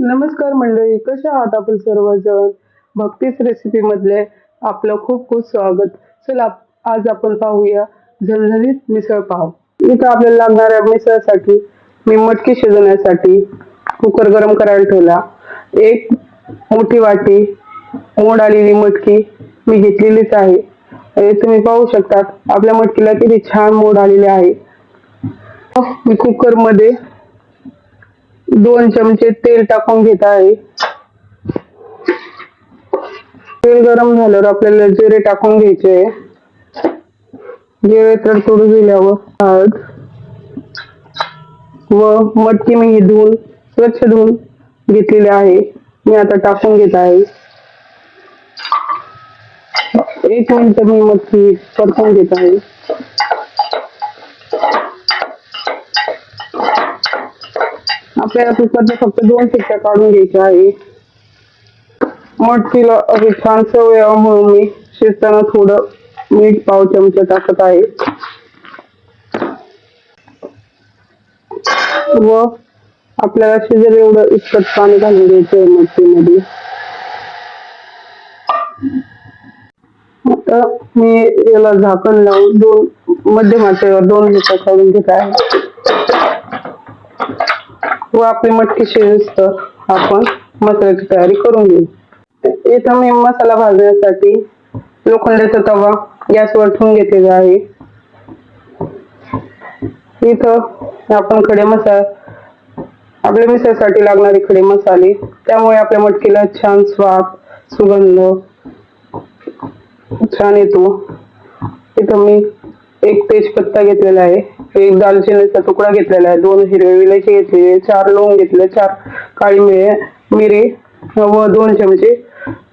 नमस्कार मंडळी, कशा आहात आपण सर्वजण? भक्तीच रेसिपी मधले आपलं खूप खूप स्वागत. चला आज आपण पाहूया झणझणीत मिसळ पाव. इथं आपल्याला लागणाऱ्या मिसळसाठी मी मटकी शिजवण्यासाठी कुकर गरम करायला ठेवला. एक मोठी वाटी मोड आलेली मटकी मी घेतलेलीच आहे. तुम्ही पाहू शकता आपल्या मटकीला किती छान मोड आलेले आहे. मी कुकर मध्ये 2 चमचे तेल टाकून घेत आहे. तेल गरम झाल्यावर आपल्याला जिरे टाकून घ्यायचे. जिरे तडतडू दिल्यावर हळद व मटकी मी धुवून स्वच्छ धुवून घेतलेली आहे. मी आता टाकून घेत आहे. 1 मिनिट मी मटकी परतून घेत आहे. आपल्याला कुकरच्या फक्त 2 शिट्ट्या काढून घ्यायच्या आहे. मटकीला अशी छान सवय यावं म्हणून मी शिजताना थोडं मीठ पाव चमचा टाकत आहे व आपल्याला शिजेल एवढं इतकं पाणी घालून घ्यायचं आहे मटकीमध्ये. आता मी याला झाकण लावून मध्यम आचेवर 2 मिनिटं काढून घेत आहे व आपली मटकी शिजतं आपण मसाल्याची तयारी करून घेऊ. इथं मी मसाला भाजण्यासाठी लोखंडाचा तवा गॅसवर ठेवून घेतलेला आहे. इथं आपण खडे मसाले आपल्या मिसळसाठी लागणारे खडे मसाले, त्यामुळे आपल्या मटकीला छान स्वाद सुगंध छान येतो. इथं मी 1 तेजपत्ता घेतलेला आहे, 1 दालचिनीचा तुकडा घेतलेला आहे, 2 हिरवे वेलची घेतलेले, 4 लवंग घेतले, 4 काळी मिरी व 2 चमचे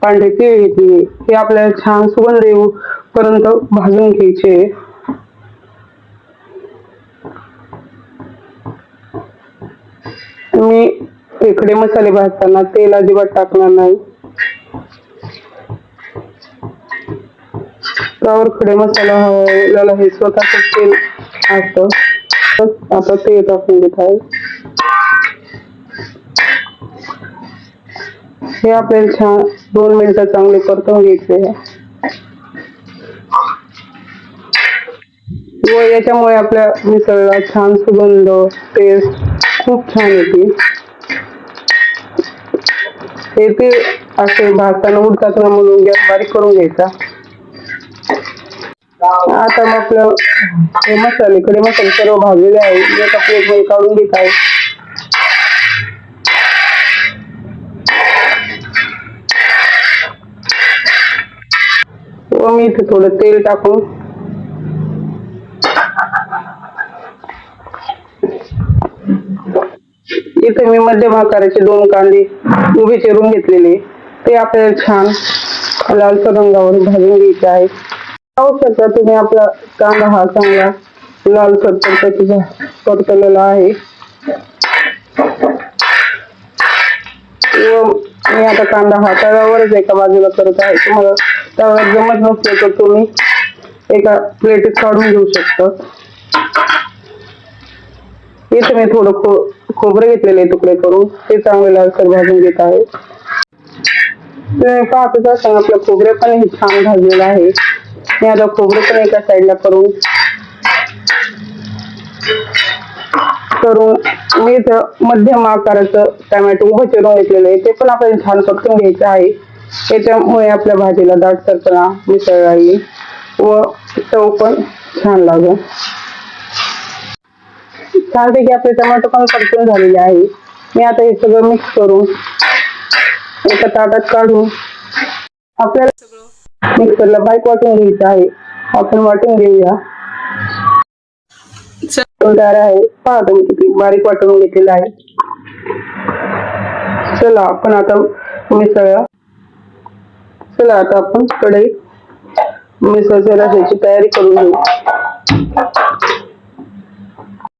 पांढरे तीळ घेतले. हे आपल्याला छान सुगंध येऊपर्यंत भाजून घ्यायचे. मी इकडे मसाले भाजताना तेल अजिबात टाकणार नाही. त्यावर खडे मसाला हवं हे स्वतःच तेल असतं. आता तेल टाकून घेत आहे. हे आपल्याला छान 2 मिनिटं चांगले परतून घ्यायचे व याच्यामुळे आपल्या मिसळला छान सुगंध टेस्ट खूप छान येते. हे ते असे भाजताना उडतात ना म्हणून गॅस बारीक करून घ्यायचा. आता मग आपलं हे मसाले सर्व भाजलेले आहे. मी आता प्लेटमध्ये काढून घेत आहे. व मी इथे थोडं तेल टाकून इथे मी मध्यम आकाराचे 2 कांदे उभे चिरून घेतलेले, ते आपल्याला छान लालसर रंगावर भाजून घ्यायचे आहे. पाहू शकता तुम्ही आपला कांदा हा चांगला लालसर परतलेला आहे व मी आता कांदा हा तव्यावरच एका बाजूला करत आहे. तुम्हाला तव्यावर जमत नसले तर तुम्ही एका प्लेटीत काढून घेऊ शकता. इथे मी थोडं खोबरे घेतलेले तुकडे करून ते चांगले लालसर भाजून घेत आहे. तुम्ही पाहतच असताना आपलं खोबरे पण हे छान भाजलेलं आहे. मी आता खोबरे पण एका साईडला करून मी इथं मध्यम आकाराचं टोमॅटो उभं चिरून घेतलेलं आहे, ते पण आपल्याला छान परतून घ्यायचं आहे. याच्यामुळे आपल्या भाजीला दाटसरपणा मिसळला येईल व चव पण छान लागेल. छानपैकी आपले टोमॅटो पण परतून झालेले आहे. मी आता हे सगळं मिक्स करून एका ताटात काढून आपल्याला सगळं मिक्सरला बारीक वाटून घ्यायचं आहे. आपण वाटून घेऊया. तयार आहे. पहा तुम्ही किती बारीक वाटून घेतलेला आहे. चला आपण आता आपण कढईत मिसळच्या रसाची तयारी करून घेऊ.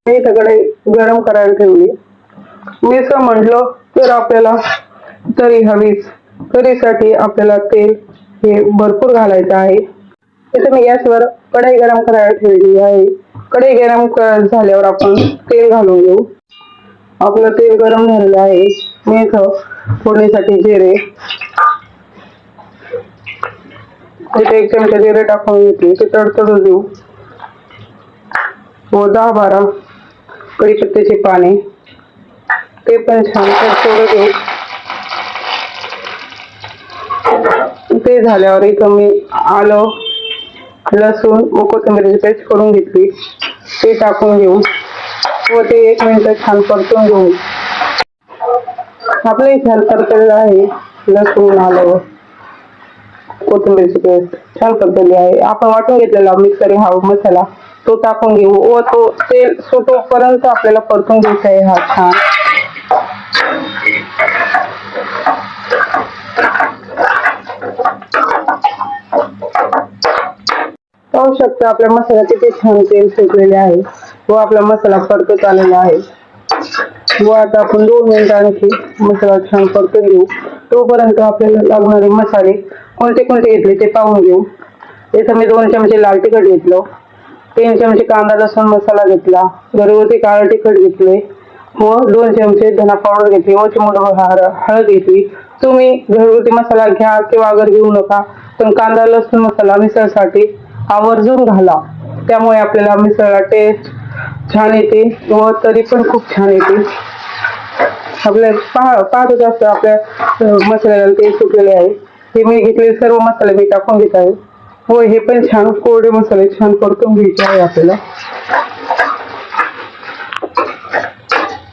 मी इथं कढई गरम करायला ठेवली. मिसळ म्हटलं तर आपल्याला तरी हवीच. तरीसाठी आपल्याला तेल हे भरपूर घालायचं आहे. इथे मी गॅसवर कढई गरम करायला ठेवली आहे. कढई गरम झाल्यावर आपण तेल घालून घेऊ. आपलं तेल गरम झालेलं आहे. मी इथं फोडणीसाठी जिरे, इथे 1 चमचा जिरे टाकून घेतले, ते तडतडू देऊ व 10-12 कढीपत्त्याची पाने ते पण छान तडतडू देऊ. ते झाल्यावर इथं मी आलं, लसूण व कोथिंबीरची पेस्ट करून घेतली, ते टाकून घेऊ व ते 1 मिनिट छान परतून घेऊ. आपलं छान परतलेलं आहे. लसूण, आलं, कोथिंबीरची पेस्ट छान परतली आहे. आपण वाटून घेतलेला मिक्सर हा मसाला तो टाकून घेऊ व तो तेल सुटोपर्यंत आपल्याला परतून घ्यायचा आहे. हा छान पाहू शकता आपल्या मसाला किती छान तेल सुटलेले आहे व आपला मसाला परतत आलेला आहे. व आता आपण 2 मिनिट आणखी मसाला छान परतून घेऊ. तोपर्यंत आपल्याला लागणारे मसाले कोणते कोणते घेतले ते पाहून घेऊ. इथं मी 2 चमचे लाल तिखट घेतलं, 3 चमचे कांदा लसूण मसाला घेतला, घरगुती काळं तिखट घेतले व 2 चमचे धना पावडर घेतली व चिमूटभर हळद घेतली. तुम्ही घरगुती मसाला घ्या किंवा अगर घेऊ नका, पण कांदा लसूण मसाला मिसळसाठी आवर्जून घाला. त्यामुळे आपल्याला मिसळला टेस्ट छान येते व तरी पण खूप छान येते. आपल्या पाहतच असतं आपल्या मसाल्याला तेल सुटलेले आहे. हे मी घेतलेले सर्व मसाले मी टाकून घेत आहे व हे पण छान कोरडे मसाले छान परतून घ्यायचे आहे आपल्याला.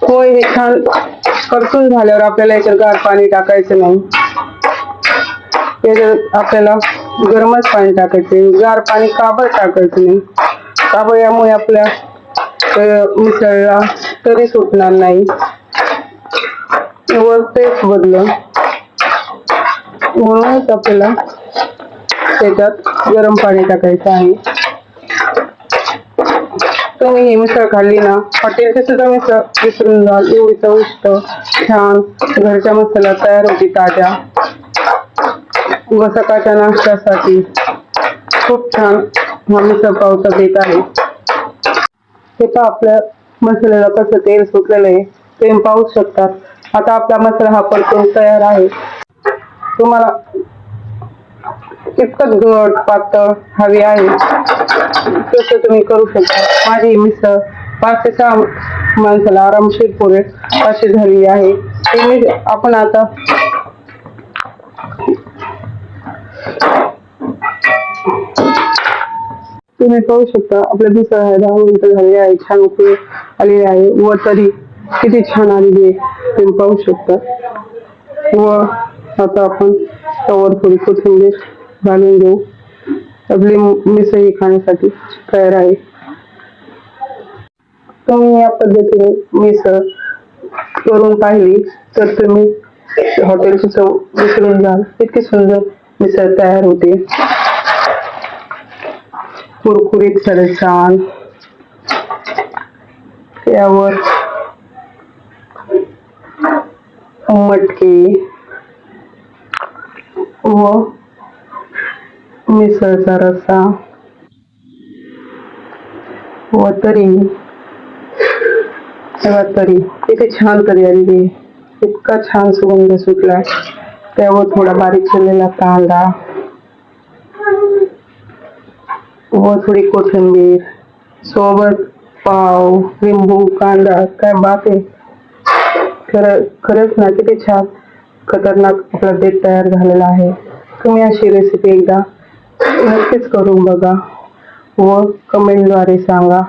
होय, हे छान परतून झाल्यावर आपल्याला याच्यात गार पाणी टाकायचं नाही. याच्यात आपल्याला गरमच पाणी टाकायचे, गार पाणी काबर टाकायचं नाही. काबर यामुळे आपल्या मिसळला तरी सुटणार नाही व टेस्ट बदलून. म्हणूनच आपल्याला त्याच्यात गरम पाणी टाकायचं आहे. तुम्ही ही मिसळ खाल्ली ना, हॉटेलची सुद्धा मिसळ विसरून जाल, एवढी चविष्ट छान घरच्या मसाला तयार होती ताज्या व सकाळच्या नाश्त्यासाठी खूप छान हा मिसळ पावचा देत आहे. हे पहा आपल्या मसाल्याला कसं तेल सुटलेलं आहे ते पाहू शकतात. आता आपला मसाला हा परतून तयार आहे. तुम्हाला कितपत घट पातळ हवी आहे तसं तुम्ही करू शकता. माझी मिसळ 5 ते 6 माणसाला आरामशीर पुरेल अशी झाली आहे. आपण आता तुम्ही पाहू शकता आपल्या मिसळ 10 मिनिटं झाली आहे, छान उकळी आलेली आहे व तरी किती छान आलेली आहे तुम्ही पाहू शकता. व आता आपण त्यावर थोडी कोथिंबीर घालून घेऊ. आपली मिसळ ही खाण्यासाठी तयार आहे. तुम्ही या पद्धतीने मिसळ करून पाहिली तर तुम्ही हॉटेलची चव विसरून जाल. इतकी सुंदर मिसळ तयार होते, कुरकुरीत सडे छान. त्यावर मटकी व मिसळचा रस्सा व तरी किती छान तरी आलेली, इतका छान सुगंध सुटला. त्यावर थोडा बारीक चिरलेला कांदा व थोडी कोथिंबीर सोबत पाव, लिंबू, कांदा, काय बात आहे. खरंच ना, किती छान खतरनाक आपला बेत तयार झालेला आहे. तुम्ही अशी रेसिपी एकदा नक्कीच करून बघा व कमेंटद्वारे सांगा.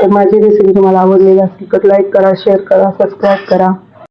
माझी रेसिपी तुम्हाला आवडलेली असेल तर लाईक करा, शेअर करा, सबस्क्राईब करा.